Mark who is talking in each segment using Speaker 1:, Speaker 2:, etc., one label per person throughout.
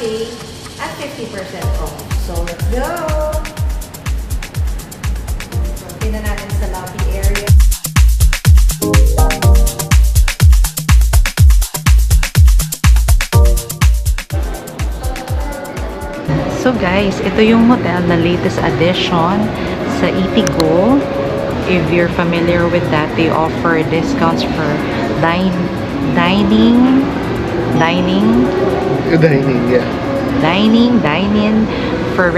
Speaker 1: buffet at 50% off. So, let's go! So, tingnan natin sa lobby area. So guys, ito yung hotel na latest addition sa Eatigo. If you're familiar with that, they offer discounts for dining,
Speaker 2: yeah.
Speaker 1: Dine-in for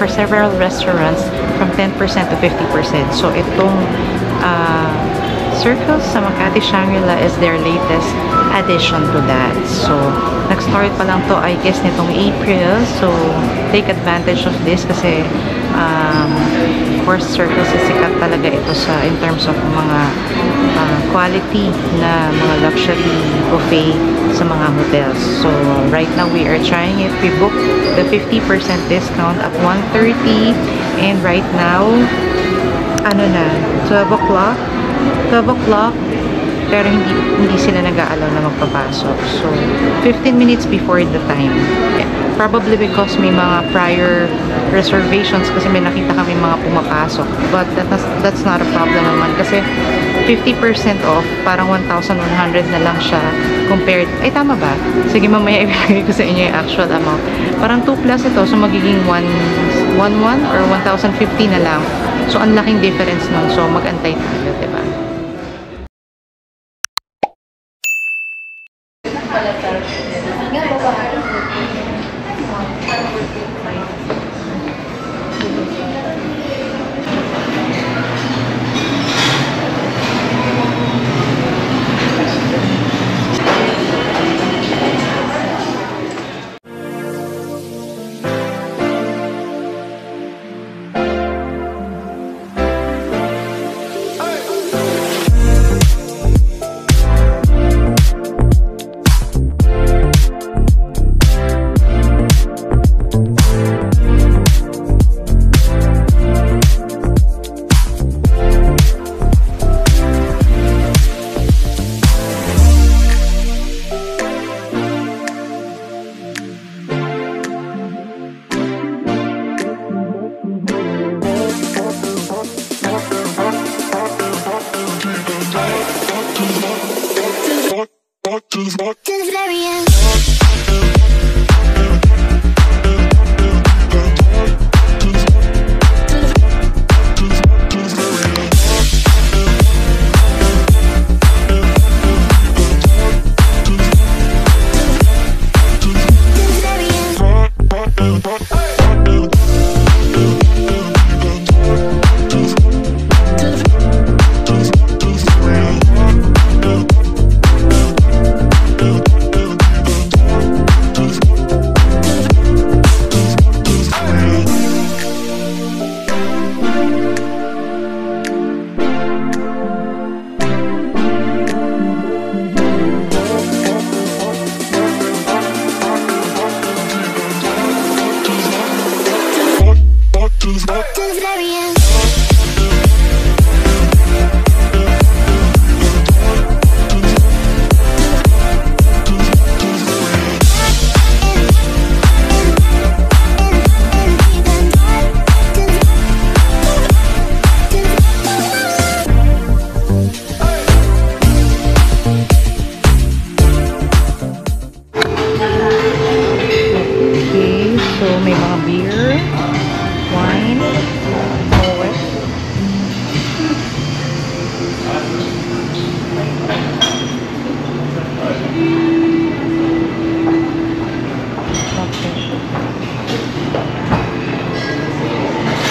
Speaker 1: several restaurants from 10% to 50%. So itong Circles sa Makati Shangri-La is their latest addition to that. So nag-start pa lang to, I guess, nitong April. So take advantage of this kasi of course, Circles is sikat talaga ito in terms of mga quality na mga luxury buffet sa mga hotels. So right now we are trying it. We booked the 50% discount at 1:30 and right now ano na, 12 o'clock, pero hindi sila nag-aalaw na magpapasok. So 15 minutes before the time. Probably because may mga prior reservations kasi may nakita kami mga pumapasok. But that's not a problem naman kasi 50% off, parang 1,100 na lang siya compared, ay tama ba? Sige, mamaya ibigay ko sa inyo yung actual amount. Parang 2 plus ito, so magiging 1,1 or 1,050 na lang. So ang laking difference nun, so mag-antay tayo, diba?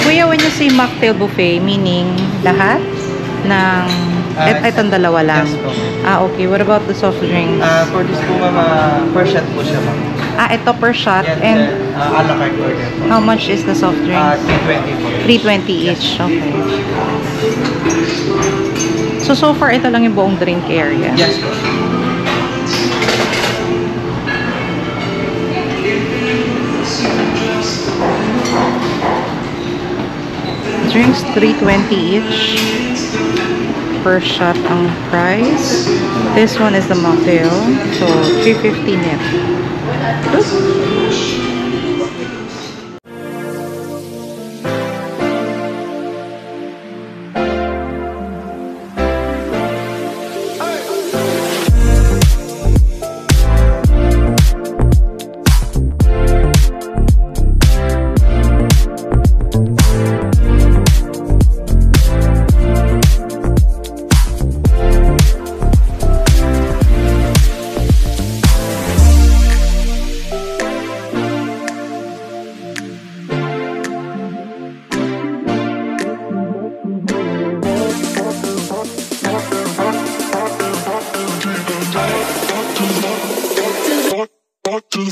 Speaker 1: Kuya, when you say mocktail buffet, meaning lahat ng itong dalawa lang?
Speaker 2: Yes po.
Speaker 1: Okay. What about the soft drinks?
Speaker 2: For this po per shot po siya ma'am.
Speaker 1: Ito per shot.
Speaker 2: Yes,
Speaker 1: and
Speaker 2: a la carte order po.
Speaker 1: how much is the soft drinks?
Speaker 2: 320 po.
Speaker 1: 320 each. Okay. So far, ito lang yung buong drink area.
Speaker 2: Yes po.
Speaker 1: Drinks 320 each. Per shot ang price. This one is the mocktail. So 350 net. Good.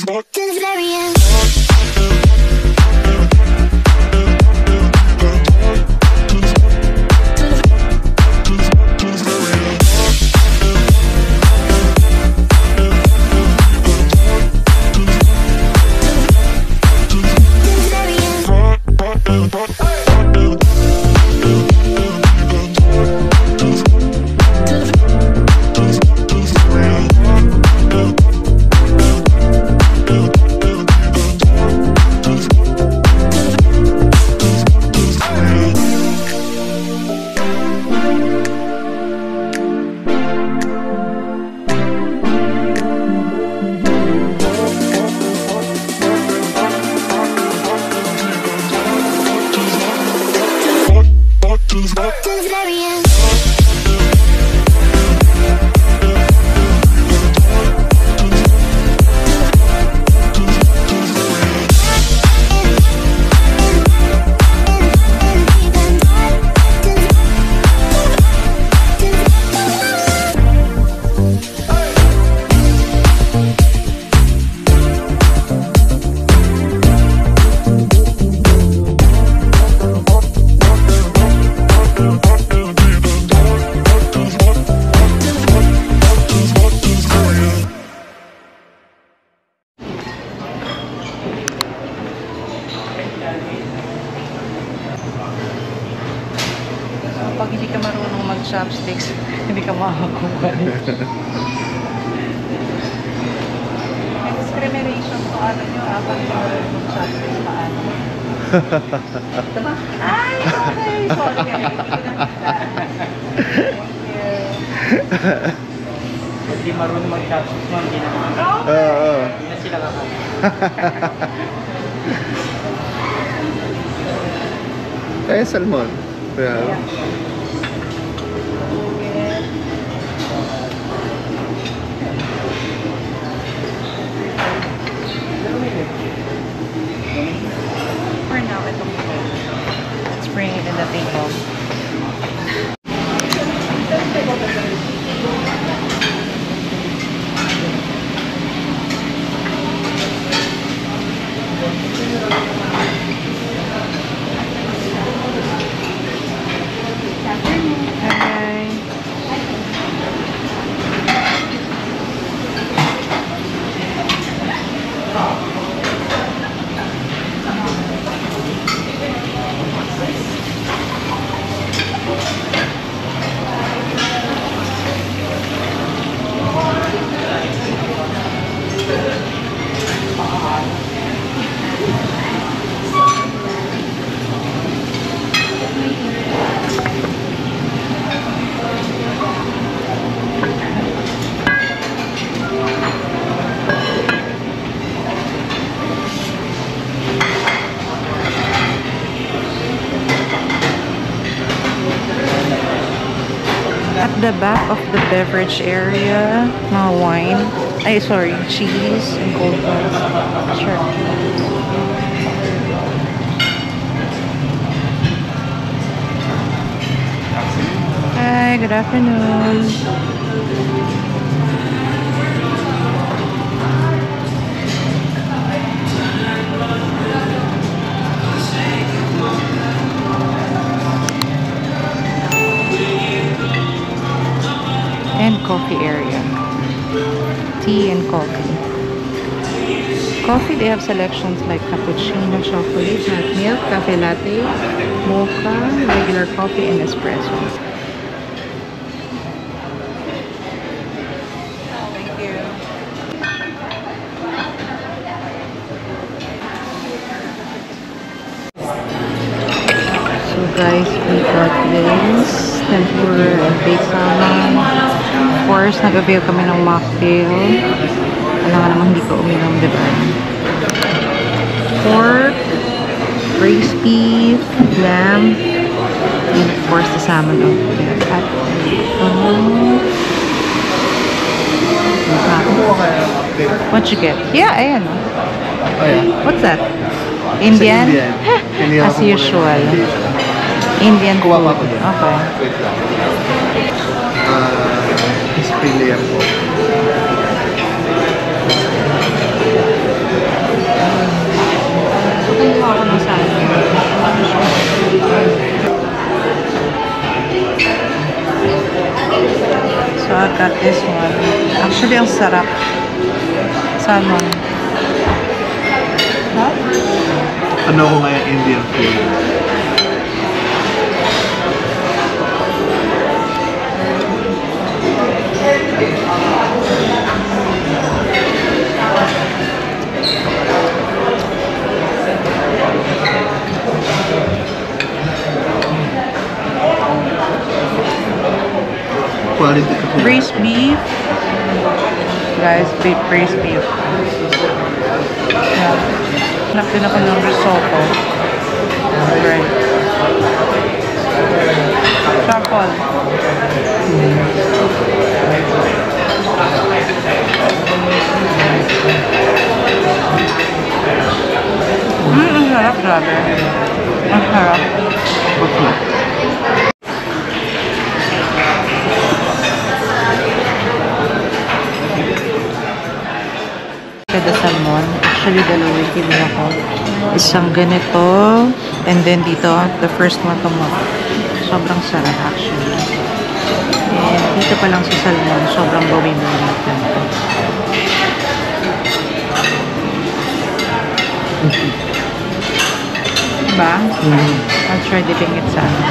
Speaker 3: the very end. To the very end.
Speaker 1: Pag hindi ka marunong mag-chopsticks, hindi ka makakakuha. May discrimination to ano nyo, pag marunong mag-chopsticks, paano? Diba? Ay, okay. Sorry. Thank you.
Speaker 2: Hindi marunong mag-chopsticks, ma'am. Hindi na naman. Hindi na sila kakaya.
Speaker 4: Kaya salmon. Yeah.
Speaker 1: For now, itong let's bring it in the table. At the back of the beverage area, mga wine, cheese and cold ones. Sure. Hi, good afternoon. And coffee area. Tea and coffee. Coffee, they have selections like cappuccino, chocolate, hot milk, cafe latte, mocha, regular coffee, and espresso. Thank you. So guys, we got this tempura and baked salmon. Of course, nag-avail kami ng mocktail. Alam nga naman hindi ko uminom, diba? Pork, braised beef, lamb, and of course the salmon over there. At, what you get? Yeah, ayan.
Speaker 4: Oh, yeah.
Speaker 1: What's that? Indian?
Speaker 4: Indian.
Speaker 1: As usual. Indian food.
Speaker 4: Kuha pa ako dyan.
Speaker 1: Okay.
Speaker 4: Wait lang. Crispy lamb po.
Speaker 1: So, I got this one. Actually, ang sarap. Salmon. Huh?
Speaker 4: Ano ko ngayon Indian food? Quality ka po.
Speaker 1: Braised beef. Guys, braised beef. Yeah. Hanap din ako ng risotto. Right. Truffle. Ang sarap, grabe. Ang sarap. Kada salmon. Actually, dalawa yung kinuha ko. Isang ganito. And then dito, the first one to mo. Sobrang sarap actually. And dito pa lang sa salmon, sobrang bawi-bawi natin. Diba? I'll try dipping it sa ano.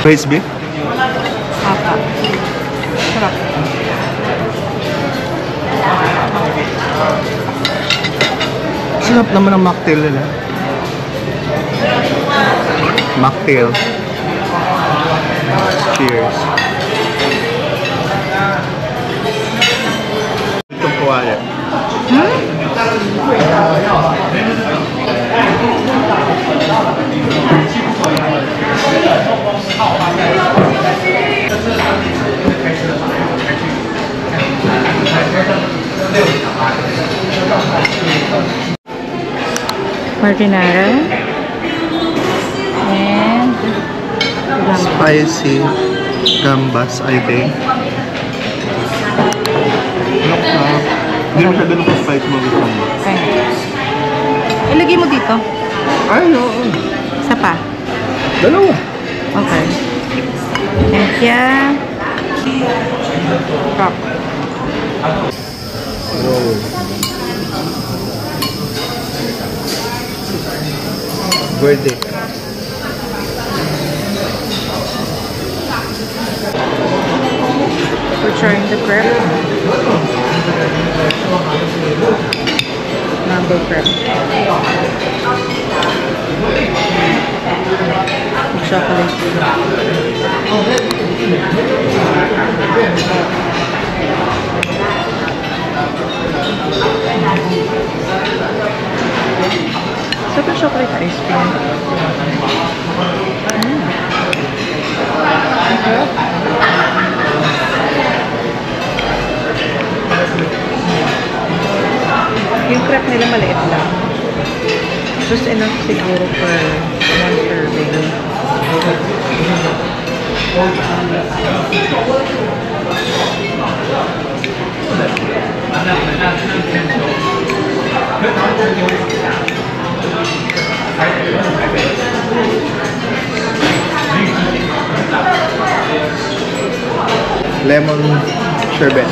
Speaker 4: Braised beef?
Speaker 1: Apa. Sarap.
Speaker 4: Sarap naman ang mocktail nila. Mocktail. Cheers. Itong kuwaya.
Speaker 1: Marinara. And
Speaker 4: Spicy gambas, I think. Hindi mo siya ganun ka-spice mo gusto mo.
Speaker 1: ay. Ilagay mo dito.
Speaker 4: Ay, oo.
Speaker 1: Isa pa.
Speaker 4: Dalawa.
Speaker 1: Okay. Thank you. Rock.
Speaker 4: Wow. Verdict.
Speaker 1: We're trying the crepe. Mango crepe. Chocolate. Super chocolate ice cream. Yung crepe nila maliit lang. Just enough siguro for one serving.
Speaker 4: Lemon sherbet.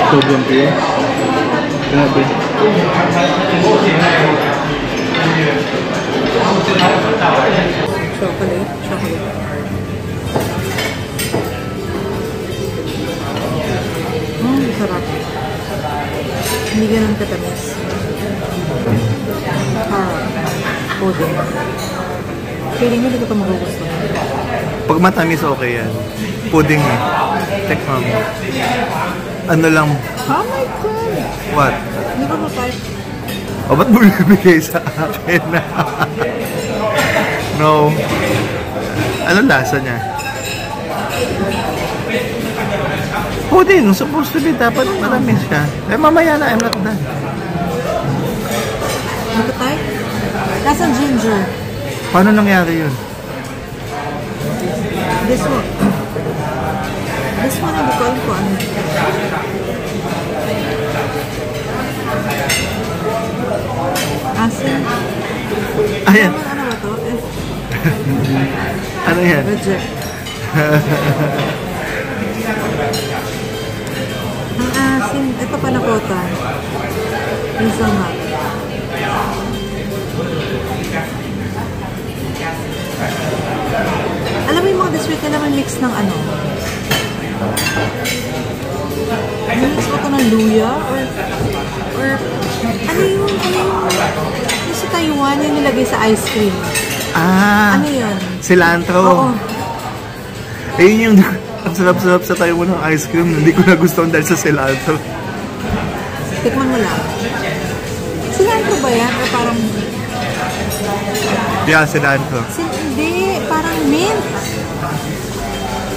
Speaker 4: Sobrang pure. Grabe.
Speaker 1: Chocolate. Sarap. Hindi ganun katamis. Pudding. Feeling mo hindi ko ito magugustuhan.
Speaker 4: Pag matamis, okay yan. Pudding eh. Tekma mo. Ano lang?
Speaker 1: Oh my God!
Speaker 4: What?
Speaker 1: Hindi ko ma-type.
Speaker 4: O, ba't mo bibigay sa akin? No. Ano lasa niya? Pudding. Supposed to be. Dapat matamis siya. Eh, mamaya na. I'm not done.
Speaker 1: Hindi ko type? Lasang ginger.
Speaker 4: Paano nangyari yun?
Speaker 1: This one. This one, hindi ko alam kung ano. Asin.
Speaker 4: Ayan.
Speaker 1: Ano ba to?
Speaker 4: Ano yan?
Speaker 1: Reject. Ang asin. Ito pa na kota. Hazelnut. Alam mo yung mga dessert na naman mix ng ano? Mix mo ito ng luya? Or ano yung sa Taiwan yung nilagay sa ice cream?
Speaker 4: Ah,
Speaker 1: Ano yun?
Speaker 4: cilantro.
Speaker 1: Oo.
Speaker 4: Ayun yung ang sarap-sarap sa Taiwan ng ice cream. Hindi ko nagustuhan dahil sa cilantro.
Speaker 1: Tikman mo lang. Cilantro ba yan? Or parang...
Speaker 4: Yeah, cilantro.
Speaker 1: Hindi. Parang mint.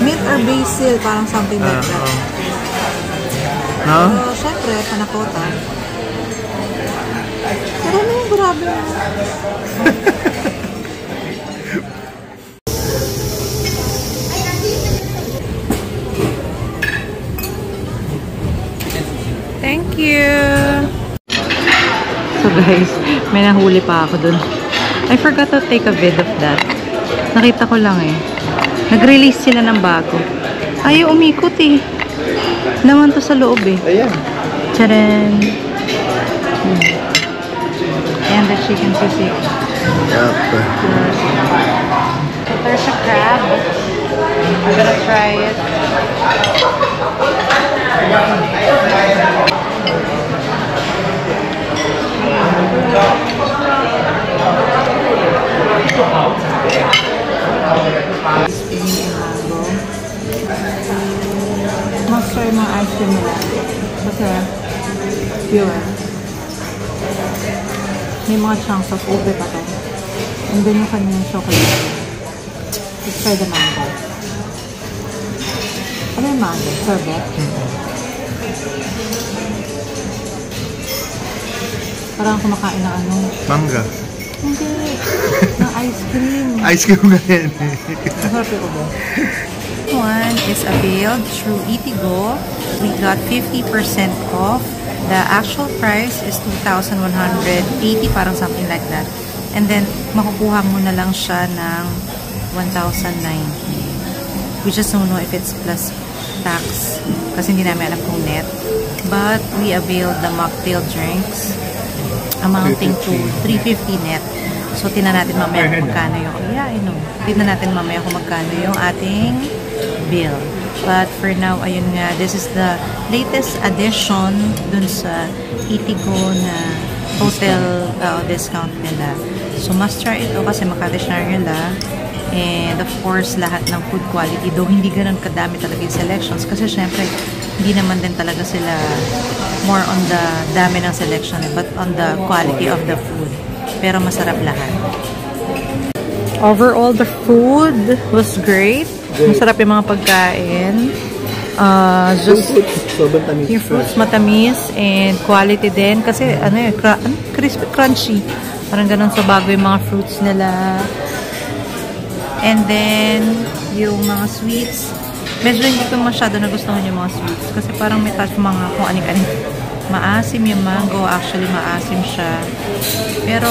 Speaker 1: Mint or basil. Parang something like that.
Speaker 4: No?
Speaker 1: Pero syempre, panakota. Pero ano yung grabe na? Thank you! So guys, may nahuli pa ako dun. I forgot to take a vid of that. Nakita ko lang eh. Nag-release sila ng bago. Ayaw umikot eh. Laman to sa loob eh.
Speaker 4: Ayan.
Speaker 1: Tcharan! And the chicken sisig.
Speaker 4: Yup.
Speaker 1: There's a crab. I'm gonna try it. Must try mga ice cream nila. Kasi pure. May mga chunks of ube pa to. And then yung kanyang chocolate. Let's try the mango. Ano yung mango? Sorbet? Parang kumakain ng ano.
Speaker 4: Mangga.
Speaker 1: Hindi. Ng ice cream.
Speaker 4: Ice cream na yan.
Speaker 1: Masarap yung ube. One is availed through Eatigo. We got 50% off. The actual price is 2,180, parang something like that. And then, makukuha mo na lang siya ng 1,090. We just don't know if it's plus tax kasi hindi namin alam kung net. But we availed the mocktail drinks amounting to 350 net. So, tingnan natin mamaya kung magkano yung... Yeah, I know. Tingnan natin mamaya kung magkano yung ating bill. But for now, ayun nga, this is the latest addition dun sa Eatigo na hotel discount nila. So, must try ito kasi makadishnar nila. And of course, lahat ng food quality. Though hindi ganun kadami talaga yung selections. Kasi syempre, hindi naman din talaga sila more on the dami ng selection but on the quality of the food. Pero masarap lahat. Overall, the food was great. Masarap yung mga pagkain. Just
Speaker 4: Sobrang tamis.
Speaker 1: yung fruits matamis and quality din. Kasi ano yun, crispy, crunchy. Parang ganun sa bago yung mga fruits nila. And then, yung mga sweets. Medyo hindi ko masyado nagustuhan yung mga sweets. Kasi parang may touch mga kung aning-aning. Maasim yung mango. Actually, maasim siya. Pero,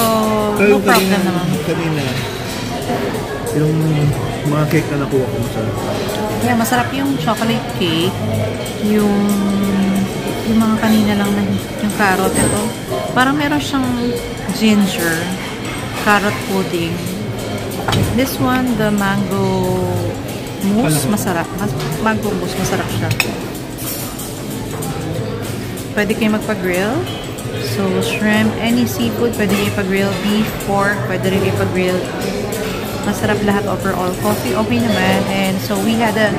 Speaker 1: no problem naman.
Speaker 4: Kanina, yung mga cake na nakuha ko sa...
Speaker 1: Yeah, masarap yung chocolate cake. Yung mga kanina lang na yung carrot. Ito, parang meron siyang ginger. Carrot pudding. This one, the mango mousse, masarap. Mango mousse, masarap siya. Pwede kayo magpa-grill. So, shrimp, any seafood, pwede kayo pa-grill. Beef, pork, pwede rin kayo pa-grill. Masarap lahat overall. Coffee, okay naman. And so, we had a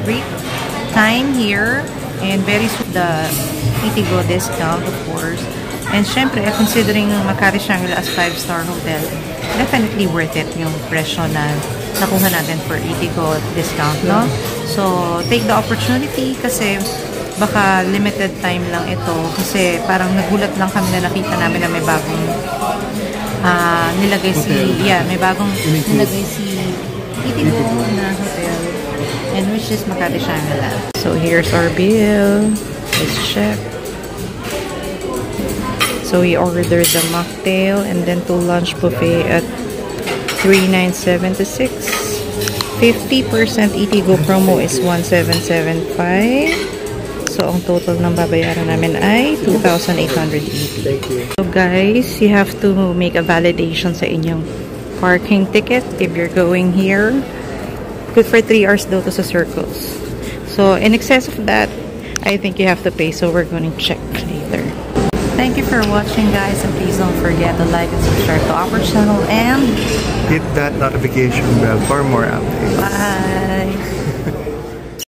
Speaker 1: great time here. And very soon, the Eatigo discount, of course. And syempre, considering Makati Shangri-La as 5-star hotel, definitely worth it yung presyo na nakuha natin for Eatigo discount, no? So, take the opportunity kasi baka limited time lang ito kasi parang nagulat lang kami na nakita namin na may bagong nilagay si may bagong nilagay si Eatigo na hotel, and which which is Makati Shangri-La. So here's our bill. Let's check. So we ordered the mocktail and then 2 lunch buffet at 3,976. 50% Eatigo promo is 1,775. So, ang total ng babayaran namin ay 2,880.
Speaker 4: Thank you.
Speaker 1: So, guys, you have to make a validation sa inyong parking ticket if you're going here. Good for 3 hours daw to sa Circles. So, in excess of that, I think you have to pay. So, we're going to check later. Thank you for watching, guys. And please don't forget to like and subscribe to our channel. And
Speaker 4: Hit that notification bell for more updates.
Speaker 1: bye!